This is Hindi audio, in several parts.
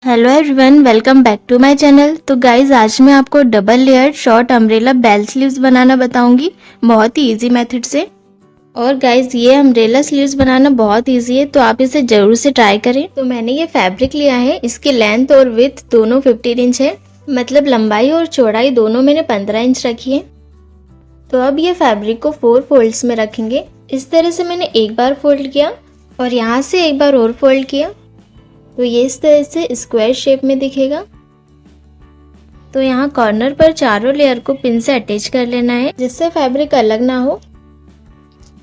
Hello everyone, welcome back to my channel. तो गाइज आज मैं आपको double layer short umbrella bell sleeves बनाना बताऊंगी बहुत ही इजी मेथड से। और गाइज ये अम्ब्रेला स्लीव्स बनाना बहुत इजी है, तो आप इसे जरूर से ट्राई करें। तो मैंने ये फैब्रिक लिया है, इसकी लेंथ और विड्थ दोनों 15 इंच है, मतलब लंबाई और चौड़ाई दोनों मैंने 15 इंच रखी है। तो अब ये फैब्रिक को 4 फोल्ड्स में रखेंगे। इस तरह से मैंने एक बार फोल्ड किया और यहाँ से एक बार और फोल्ड किया, तो ये इस तरह से स्क्वायर शेप में दिखेगा। तो यहाँ कॉर्नर पर चारों लेयर को पिन से अटैच कर लेना है, जिससे फैब्रिक अलग ना हो।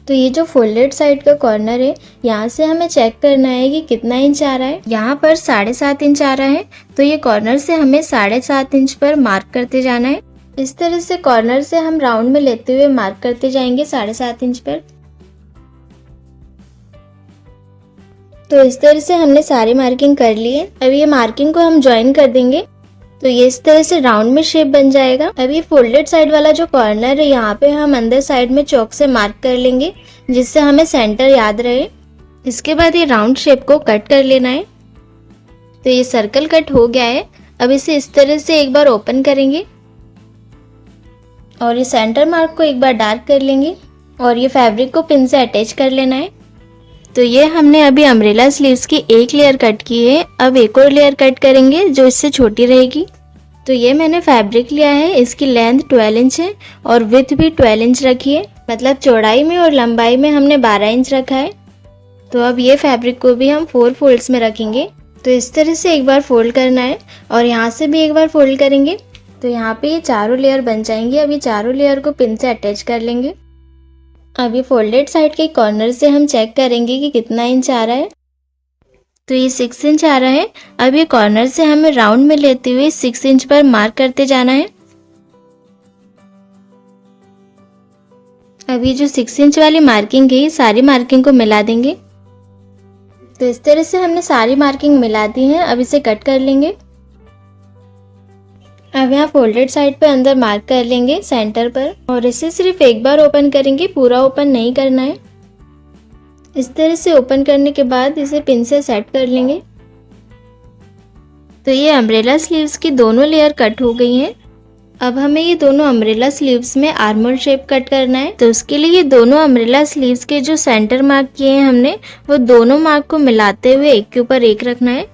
तो ये जो फोल्डेड साइड का कॉर्नर है, यहाँ से हमें चेक करना है कि कितना इंच आ रहा है। यहाँ पर 7.5 इंच आ रहा है, तो ये कॉर्नर से हमें 7.5 इंच पर मार्क करते जाना है। इस तरह से कॉर्नर से हम राउंड में लेते हुए मार्क करते जाएंगे 7.5 इंच पर। तो इस तरह से हमने सारी मार्किंग कर ली है। अब ये मार्किंग को हम ज्वाइन कर देंगे, तो ये इस तरह से राउंड में शेप बन जाएगा। अब ये फोल्डेड साइड वाला जो कॉर्नर है, यहाँ पे हम अंदर साइड में चौक से मार्क कर लेंगे, जिससे हमें सेंटर याद रहे। इसके बाद ये राउंड शेप को कट कर लेना है। तो ये सर्कल कट हो गया है। अब इसे इस तरह से एक बार ओपन करेंगे और ये सेंटर मार्क को एक बार डार्क कर लेंगे और ये फैब्रिक को पिन से अटैच कर लेना है। तो ये हमने अभी अम्ब्रेला स्लीव्स की एक लेयर कट की है। अब एक और लेयर कट करेंगे जो इससे छोटी रहेगी। तो ये मैंने फैब्रिक लिया है, इसकी लेंथ 12 इंच है और विड्थ भी 12 इंच रखी है, मतलब चौड़ाई में और लंबाई में हमने 12 इंच रखा है। तो अब ये फैब्रिक को भी हम 4 फोल्ड्स में रखेंगे। तो इस तरह से एक बार फोल्ड करना है और यहाँ से भी एक बार फोल्ड करेंगे। तो यहाँ पे ये चारों लेयर बन जाएंगे। अब ये चारों लेयर को पिन से अटैच कर लेंगे। अब ये फोल्डेड साइड के कॉर्नर से हम चेक करेंगे कि कितना इंच आ रहा है। तो ये 6 इंच आ रहा है। अब ये कॉर्नर से हमें राउंड में लेते हुए 6 इंच पर मार्क करते जाना है। अब ये जो 6 इंच वाली मार्किंग है, सारी मार्किंग को मिला देंगे। तो इस तरह से हमने सारी मार्किंग मिला दी है। अब इसे कट कर लेंगे। अब यहाँ फोल्डेड साइड पे अंदर मार्क कर लेंगे सेंटर पर और इसे सिर्फ एक बार ओपन करेंगे, पूरा ओपन नहीं करना है। इस तरह से ओपन करने के बाद इसे पिन से सेट कर लेंगे। तो ये अम्ब्रेला स्लीव्स की दोनों लेयर कट हो गई हैं। अब हमें ये दोनों अम्ब्रेला स्लीव्स में आर्मोल शेप कट करना है। तो उसके लिए ये दोनों अम्ब्रेला स्लीव्स के जो सेंटर मार्क किए हैं हमने, वो दोनों मार्क को मिलाते हुए एक के ऊपर एक रखना है।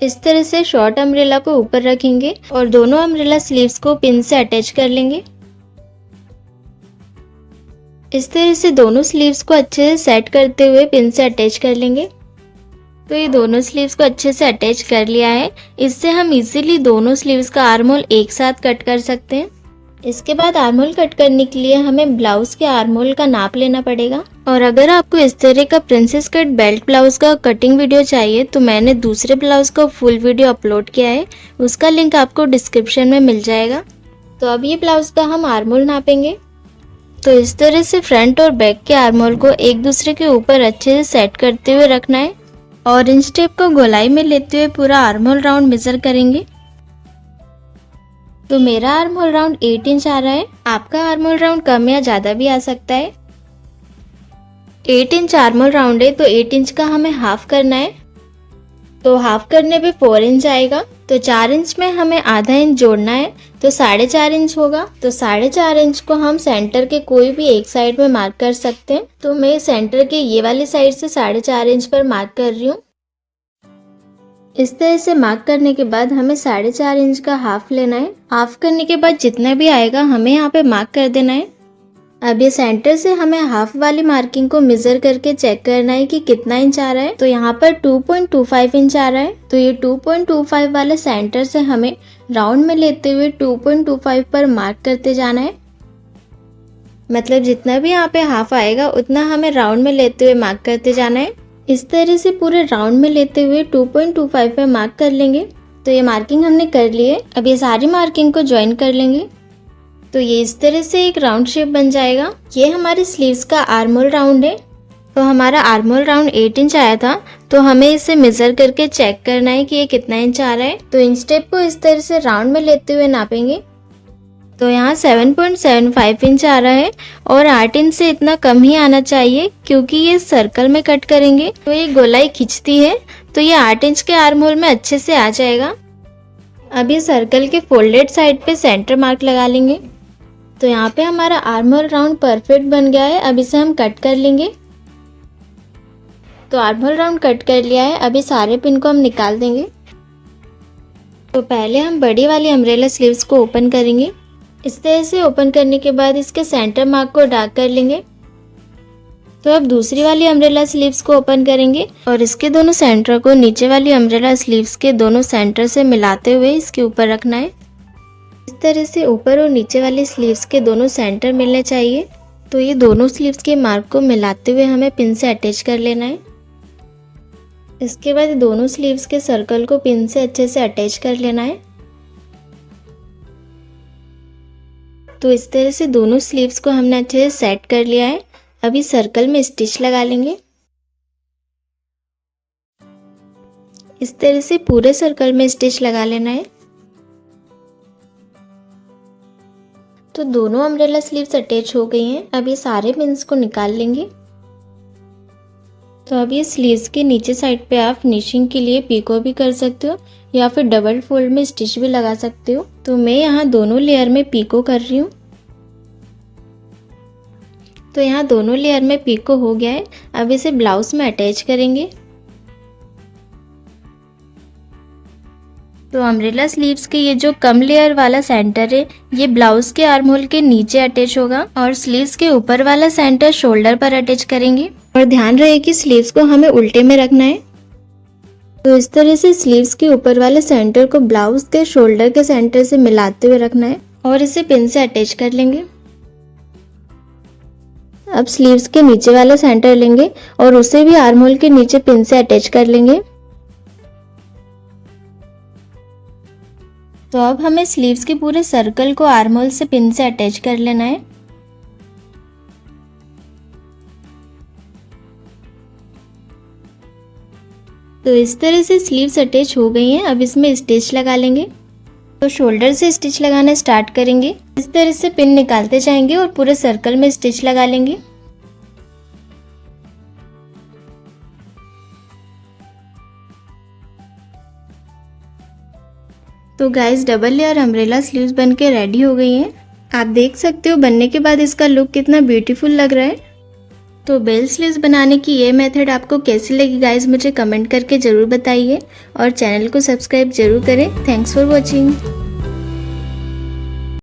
इस तरह से शॉर्ट अम्ब्रेला को ऊपर रखेंगे और दोनों अम्ब्रेला स्लीव्स को पिन से अटैच कर लेंगे। इस तरह से दोनों स्लीव्स को अच्छे से सेट करते हुए पिन से अटैच कर लेंगे। तो ये दोनों स्लीव्स को अच्छे से अटैच कर लिया है। इससे हम इजीली दोनों स्लीव्स का आर्महोल एक साथ कट कर सकते हैं। इसके बाद आर्महोल कट करने के लिए हमें ब्लाउज के आर्महोल का नाप लेना पड़ेगा। और अगर आपको इस तरह का प्रिंसेस कट बेल्ट ब्लाउज का कटिंग वीडियो चाहिए, तो मैंने दूसरे ब्लाउज का फुल वीडियो अपलोड किया है, उसका लिंक आपको डिस्क्रिप्शन में मिल जाएगा। तो अब ये ब्लाउज का हम आर्महोल नापेंगे। तो इस तरह से फ्रंट और बैक के आर्महोल को एक दूसरे के ऊपर अच्छे से सेट करते हुए रखना है और इंच टेप को गोलाई में लेते हुए पूरा आर्महोल राउंड मेजर करेंगे। तो मेरा आर्महोल राउंड 8 इंच आ रहा है। आपका आर्महोल राउंड कम या ज़्यादा भी आ सकता है। 8 इंच आर्महोल राउंड है, तो 8 इंच का हमें हाफ करना है। तो हाफ करने पे 4 इंच आएगा। तो 4 इंच में हमें आधा इंच जोड़ना है, तो 4.5 इंच होगा। तो 4.5 इंच को हम सेंटर के कोई भी एक साइड में मार्क कर सकते हैं। तो मैं सेंटर के ये वाली साइड से 4.5 इंच पर मार्क कर रही हूँ। इस तरह से मार्क करने के बाद हमें 4.5 इंच का हाफ लेना है। हाफ करने के बाद जितना भी आएगा हमें यहाँ पे मार्क कर देना है। अब ये सेंटर से हमें हाफ वाली मार्किंग को मेजर करके चेक करना है कि कितना इंच आ रहा है। तो यहाँ पर 2.25 इंच आ रहा है। तो ये 2.25 वाले सेंटर से हमें राउंड में लेते हुए 2.25 पर मार्क करते जाना है। मतलब जितना भी यहाँ पे हाफ आएगा उतना हमें राउंड में लेते हुए मार्क करते जाना है। इस तरह से पूरे राउंड में लेते हुए 2.25 पे मार्क कर लेंगे। तो ये मार्किंग हमने कर ली है। अब ये सारी मार्किंग को ज्वाइन कर लेंगे। तो ये इस तरह से एक राउंड शेप बन जाएगा। ये हमारे स्लीव्स का आर्महोल राउंड है। तो हमारा आर्महोल राउंड 8 इंच आया था, तो हमें इसे मेजर करके चेक करना है कि ये कितना इंच आ रहा है। तो इंच टेप को इस तरह से राउंड में लेते हुए नापेंगे। तो यहाँ 7.75 इंच आ रहा है और 8 इंच से इतना कम ही आना चाहिए, क्योंकि ये सर्कल में कट करेंगे तो ये गोलाई खिंचती है। तो ये 8 इंच के आर्म होल में अच्छे से आ जाएगा। अब ये सर्कल के फोल्डेड साइड पे सेंटर मार्क लगा लेंगे। तो यहाँ पे हमारा आर्म होल राउंड परफेक्ट बन गया है। अब इसे हम कट कर लेंगे। तो आर्म होल राउंड कट कर लिया है। अभी सारे पिन को हम निकाल देंगे। तो पहले हम बड़ी वाली अम्ब्रेला स्लीव्स को ओपन करेंगे। इस तरह से ओपन करने के बाद इसके सेंटर मार्क को डार्क कर लेंगे। तो अब दूसरी वाली अम्ब्रेला स्लीव्स को ओपन करेंगे और इसके दोनों सेंटर को नीचे वाली अम्ब्रेला स्लीव्स के दोनों सेंटर से मिलाते हुए इसके ऊपर रखना है। इस तरह से ऊपर और नीचे वाली स्लीव्स के दोनों सेंटर मिलने चाहिए। तो ये दोनों स्लीव्स के मार्क को मिलाते हुए हमें पिन से अटैच कर लेना है। इसके बाद दोनों स्लीव्स के सर्कल को पिन से अच्छे से अटैच कर लेना है। तो इस तरह से दोनों स्लीव्स को हमने अच्छे से सेट कर लिया है। अभी सर्कल में स्टिच लगा लेंगे। इस तरह से पूरे सर्कल में स्टिच लगा लेना है। तो दोनों अम्ब्रेला स्लीव्स अटैच हो गई हैं। अब ये सारे पिन्स को निकाल लेंगे। तो अब ये स्लीव्स के नीचे साइड पे आप फिनिशिंग के लिए पीको भी कर सकते हो या फिर डबल फोल्ड में स्टिच भी लगा सकते हो। तो मैं यहाँ दोनों लेयर में पीको कर रही हूँ। तो यहाँ दोनों लेयर में पीको हो गया है। अब इसे ब्लाउज में अटैच करेंगे। तो अम्ब्रेला स्लीव्स के ये जो कम लेयर वाला सेंटर है ये ब्लाउज के आर्म होल के नीचे अटैच होगा और स्लीव्स के ऊपर वाला सेंटर शोल्डर पर अटैच करेंगे। और ध्यान रहे कि स्लीव्स को हमें उल्टे में रखना है। तो इस तरह से स्लीव्स के ऊपर वाले सेंटर को ब्लाउज के शोल्डर के सेंटर से मिलाते हुए रखना है और इसे पिन से अटैच कर लेंगे। अब स्लीव्स के नीचे वाला सेंटर लेंगे और उसे भी आर्म होल के नीचे पिन से अटैच कर लेंगे। तो अब हमें स्लीव्स के पूरे सर्कल को आर्म होल से पिन से अटैच कर लेना है। तो इस तरह से स्लीव्स अटैच हो गई हैं। अब इसमें स्टिच लगा लेंगे। तो शोल्डर से स्टिच लगाना स्टार्ट करेंगे। इस तरह से पिन निकालते जाएंगे और पूरे सर्कल में स्टिच लगा लेंगे। तो guys double layer umbrella sleeves बनके रेडी हो गई हैं। आप देख सकते हो बनने के बाद इसका लुक कितना ब्यूटीफुल लग रहा है। तो बेल स्लीव्स बनाने की ये मेथड आपको कैसी लगी गाइस मुझे कमेंट करके ज़रूर बताइए और चैनल को सब्सक्राइब जरूर करें। Thanks for watching.